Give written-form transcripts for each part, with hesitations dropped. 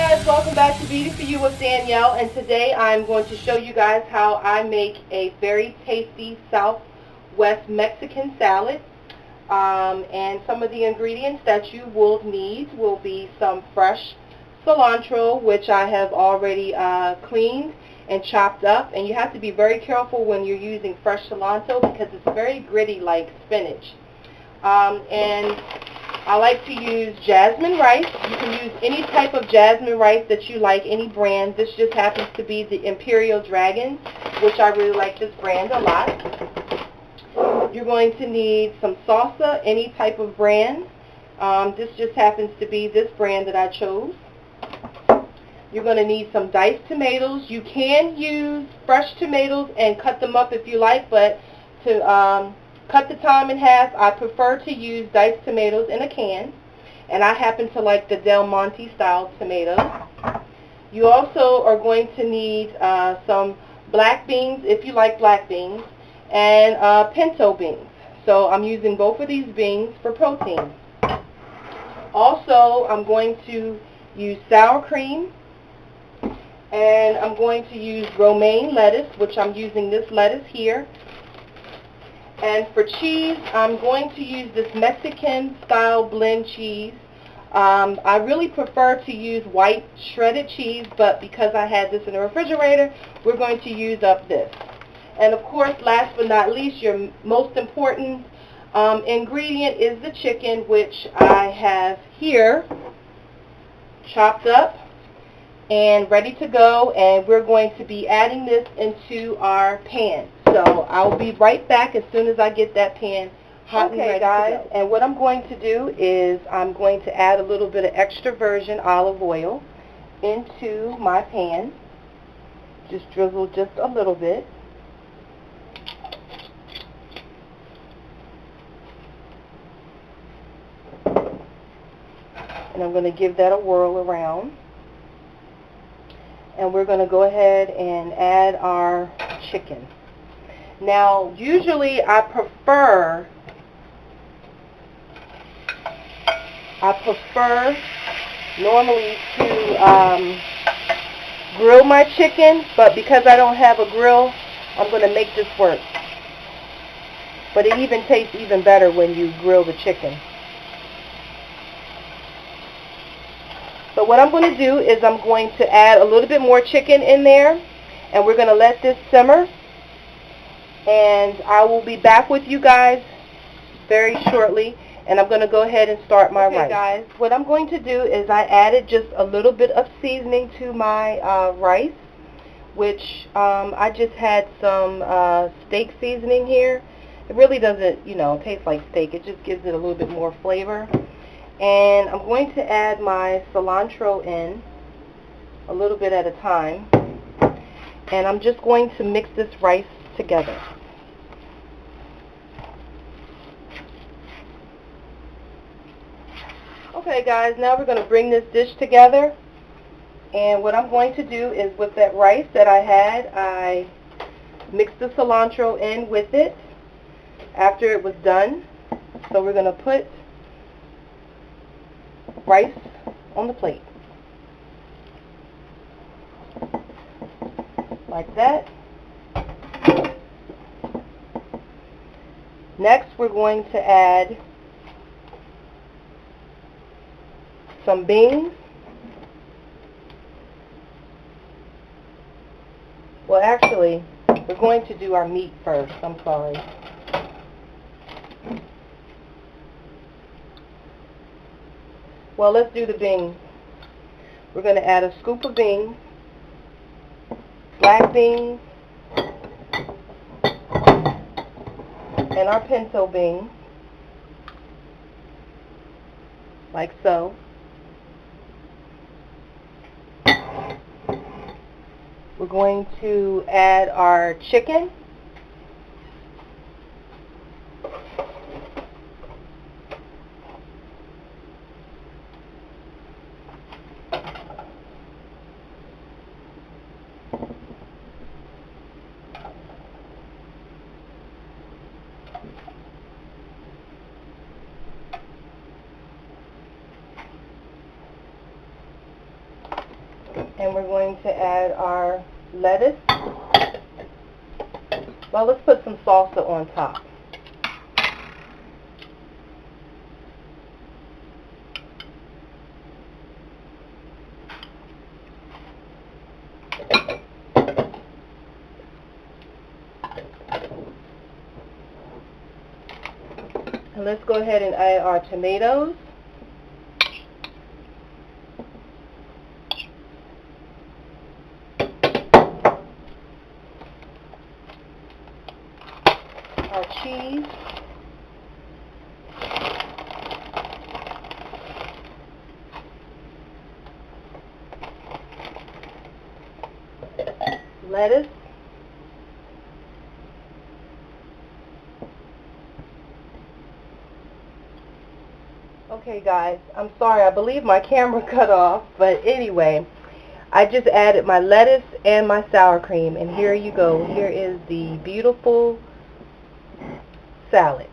guys, welcome back to Beauty For You with Danielle, and today I'm going to show you guys how I make a very tasty Southwest Mexican salad. And some of the ingredients that you will need will be some fresh cilantro, which I have already cleaned and chopped up. And you have to be very careful when you're using fresh cilantro because it's very gritty like spinach. And I like to use Jasmine Rice. You can use any type of Jasmine Rice that you like, any brand. This just happens to be the Imperial Dragon, which I really like this brand a lot. You're going to need some salsa, any type of brand. This just happens to be this brand that I chose. You're going to need some diced tomatoes. You can use fresh tomatoes and cut them up if you like, but to cut the time in half, I prefer to use diced tomatoes in a can, and I happen to like the Del Monte style tomatoes. You also are going to need some black beans if you like black beans, and pinto beans. So I'm using both of these beans for protein. Also, I'm going to use sour cream, and I'm going to use romaine lettuce, which I'm using this lettuce here. And for cheese, I'm going to use this Mexican style blend cheese. I really prefer to use white shredded cheese, but because I had this in the refrigerator, we're going to use up this. And of course, last but not least, your most important ingredient is the chicken, which I have here chopped up and ready to go, and we're going to be adding this into our pan. So I'll be right back as soon as I get that pan hot and ready guys, to go. And what I'm going to do is I'm going to add a little bit of extra virgin olive oil into my pan. Just drizzle just a little bit. And I'm going to give that a whirl around. And we're going to go ahead and add our chicken. Now, usually I prefer normally to grill my chicken, but because I don't have a grill, I'm going to make this work. But it even tastes even better when you grill the chicken. So what I'm going to do is I'm going to add a little bit more chicken in there, and we're going to let this simmer. And I will be back with you guys very shortly, and I'm going to go ahead and start my rice. Guys, what I'm going to do is I added just a little bit of seasoning to my rice, which I just had some steak seasoning here. It really doesn't, taste like steak. It just gives it a little bit more flavor. And I'm going to add my cilantro in a little bit at a time, and I'm just going to mix this rice together. Okay guys, now we're going to bring this dish together, and what I'm going to do is with that rice that I had, I mixed the cilantro in with it after it was done. So we're going to put rice on the plate like that. Next, we're going to add some beans. Well, actually, we're going to do our meat first. I'm sorry. Well, let's do the beans. We're going to add a scoop of beans, black beans, and our pinto beans, like so. We're going to add our chicken. And we're going to add our lettuce. Well, let's put some salsa on top. And let's go ahead and add our tomatoes. Our cheese. Lettuce. Okay guys, I'm sorry, I believe my camera cut off, but anyway, I just added my lettuce and my sour cream, and here you go. Here is the beautiful salad.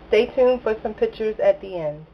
Stay tuned for some pictures at the end.